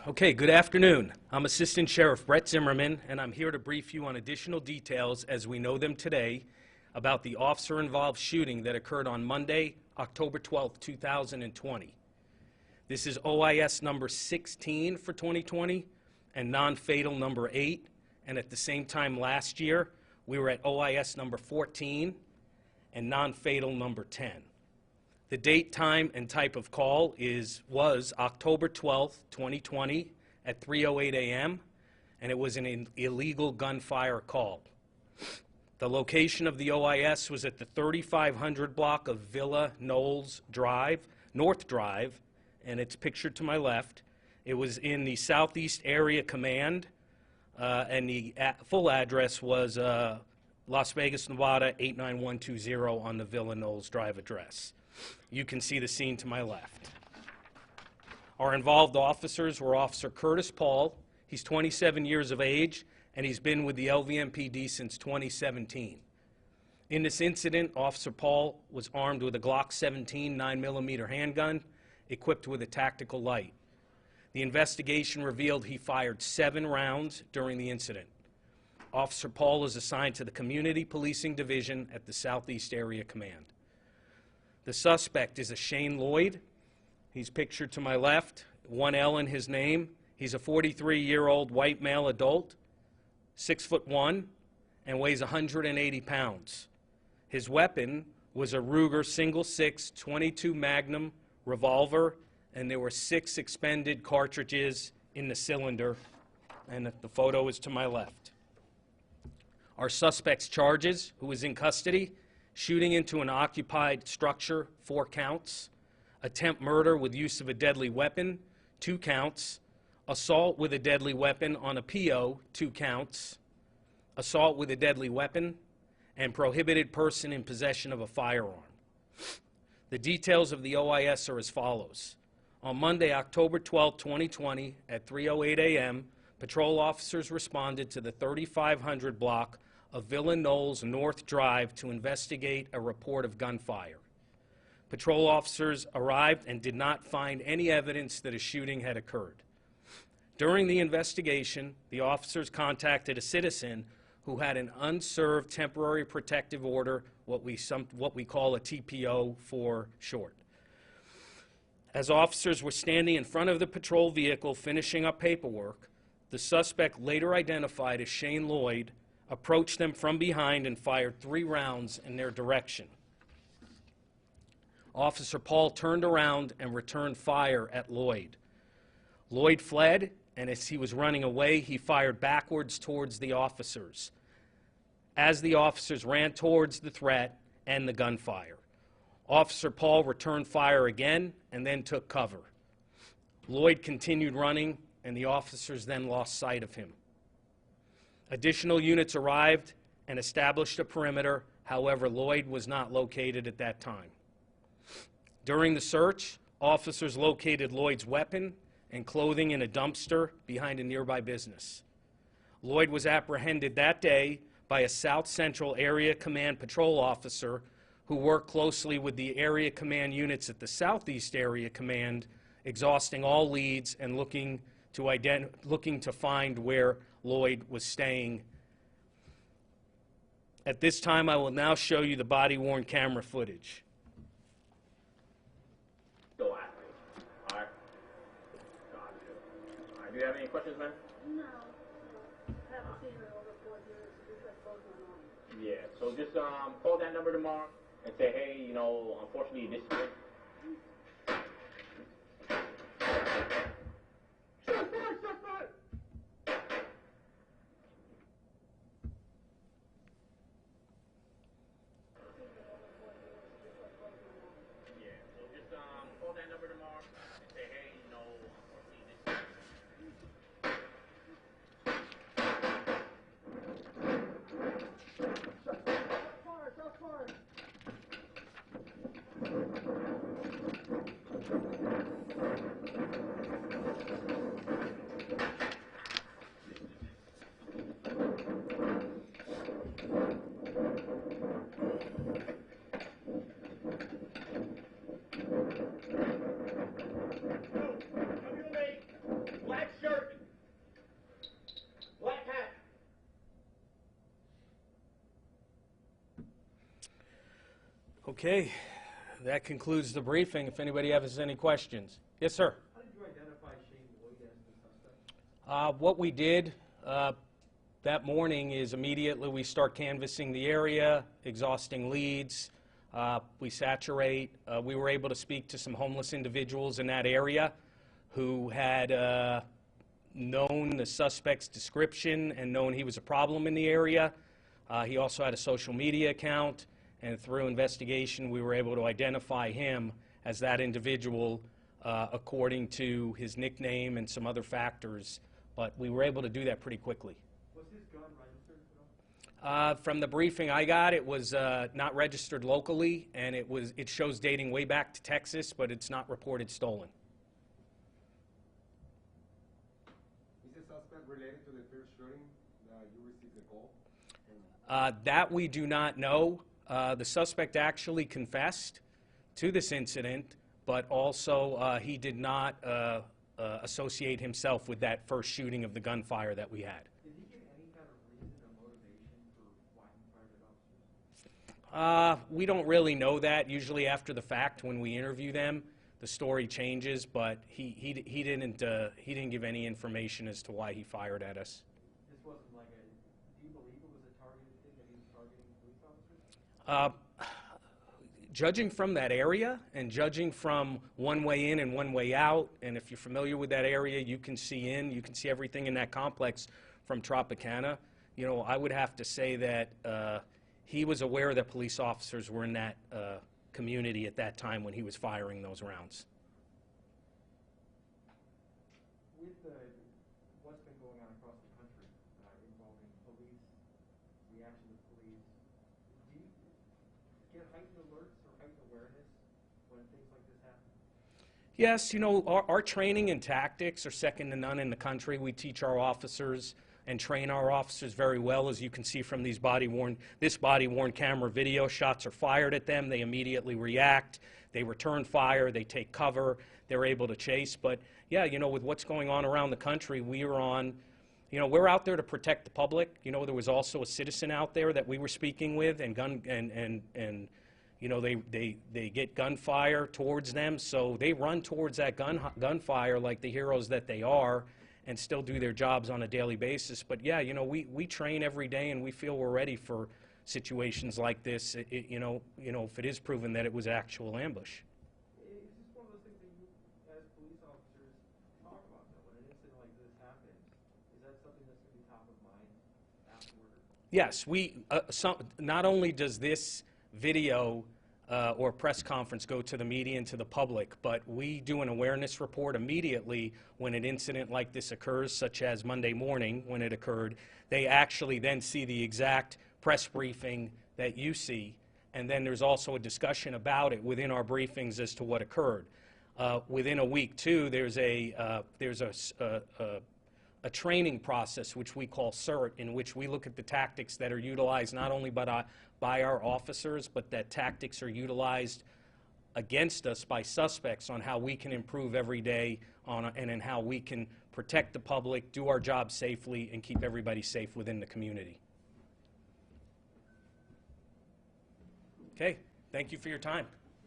Okay, good afternoon. I'm Assistant Sheriff Brett Zimmerman, and I'm here to brief you on additional details as we know them today about the officer-involved shooting that occurred on Monday, October 12, 2020. This is OIS number 16 for 2020 and non-fatal number 8, and at the same time last year, we were at OIS number 14 and non-fatal number 10. The date, time, and type of call was October 12th, 2020 at 3:08 a.m., and it was an illegal gunfire call. The location of the OIS was at the 3500 block of Villa Knowles Drive, North Drive, and it's pictured to my left. It was in the Southeast Area Command, and the full address was Las Vegas, Nevada, 89120 on the Villa Knowles Drive address. You can see the scene to my left. Our involved officers were Officer Curtis Paul. He's 27 years of age, and he's been with the LVMPD since 2017. In this incident, Officer Paul was armed with a Glock 17 9mm handgun, equipped with a tactical light. The investigation revealed he fired 7 rounds during the incident. Officer Paul is assigned to the Community Policing Division at the Southeast Area Command. The suspect is a Shane Lloyd. He's pictured to my left, 1 L in his name. He's a 43-year-old white male adult, 6'1", and weighs 180 pounds. His weapon was a Ruger single-6 .22 Magnum revolver, and there were 6 expended cartridges in the cylinder, and the photo is to my left. Our suspect's charges, who is in custody: shooting into an occupied structure, 4 counts, attempt murder with use of a deadly weapon, 2 counts, assault with a deadly weapon on a PO, 2 counts, assault with a deadly weapon, and prohibited person in possession of a firearm. The details of the OIS are as follows. On Monday, October 12, 2020, at 3:08 a.m., patrol officers responded to the 3500 block of Villa Knowles North Drive to investigate a report of gunfire. Patrol officers arrived and did not find any evidence that a shooting had occurred. During the investigation, the officers contacted a citizen who had an unserved temporary protective order, what we call a TPO for short. As officers were standing in front of the patrol vehicle finishing up paperwork, the suspect, later identified as Shane Lloyd, approached them from behind and fired 3 rounds in their direction. Officer Paul turned around and returned fire at Lloyd. Lloyd fled, and as he was running away, he fired backwards towards the officers, as the officers ran towards the threat and the gunfire. Officer Paul returned fire again and then took cover. Lloyd continued running, and the officers then lost sight of him. Additional units arrived and established a perimeter. However, Lloyd was not located at that time. During the search, officers located Lloyd's weapon and clothing in a dumpster behind a nearby business. Lloyd was apprehended that day by a South Central Area Command patrol officer who worked closely with the Area Command units at the Southeast Area Command, exhausting all leads and looking to find where Lloyd was staying. At this time, I will now show you the body-worn camera footage. Still active. All right. Gotcha. All right. Do you have any questions, man? No. Haven't seen it over 4 years. Just like both my mom. Yeah. So just call that number tomorrow and say, hey, you know, unfortunately this is it. Call that number tomorrow and say, hey, you know, unfortunately this. Shot fired. Okay, that concludes the briefing. If anybody has any questions. Yes, sir. How did you identify Shane Boyd as the suspect? What we did that morning is immediately we start canvassing the area, exhausting leads. We saturate. We were able to speak to some homeless individuals in that area who had known the suspect's description and known he was a problem in the area. He also had a social media account, and through investigation we were able to identify him as that individual according to his nickname and some other factors, but we were able to do that pretty quickly. Was his gun registered at all? From the briefing I got, it was not registered locally, and it shows dating way back to Texas, but it's not reported stolen. Is the suspect related to the first shooting you received the call? That we do not know. The suspect actually confessed to this incident, but also he did not associate himself with that first shooting of the gunfire that we had. Did he give any kind of reason or motivation for why he fired at officers? We don't really know that. Usually after the fact, when we interview them, the story changes, but he didn't give any information as to why he fired at us. This wasn't like do you believe it was a targeted thing that he was targeting police officers? Judging from that area and judging from one way in and one way out, and if you're familiar with that area, you can see everything in that complex from Tropicana. You know, I would have to say that he was aware that police officers were in that community at that time when he was firing those rounds. With what's been going on across the country involving police, reaction to police, do you get heightened alerts or heightened awareness when things like this happen? Yes, you know, our training and tactics are second to none in the country. We teach our officers and train our officers very well, as you can see from this body-worn camera video. Shots are fired at them, they immediately react, they return fire, they take cover, they're able to chase. But yeah, you know, with what's going on around the country, we're out there to protect the public. You know, there was also a citizen out there that we were speaking with, and you know, they get gunfire towards them, so they run towards that gunfire like the heroes that they are, and still do their jobs on a daily basis. But yeah, you know, we train every day, and we feel we're ready for situations like this. You know, if it is proven that it was actual ambush. Is this one of those things that you, as police officers, talk about, though, when an incident like this happens? Is that something that's going to be top of mind afterward? Yes, not only does this video or press conference go to the media and to the public, but we do an awareness report immediately when an incident like this occurs, such as Monday morning when it occurred. They actually then see the exact press briefing that you see, and then there's also a discussion about it within our briefings as to what occurred. Within a week, too, there's a training process which we call CERT, in which we look at the tactics that are utilized not only by our officers, but that tactics are utilized against us by suspects on how we can improve every day and in how we can protect the public, do our job safely, and keep everybody safe within the community. Okay, thank you for your time.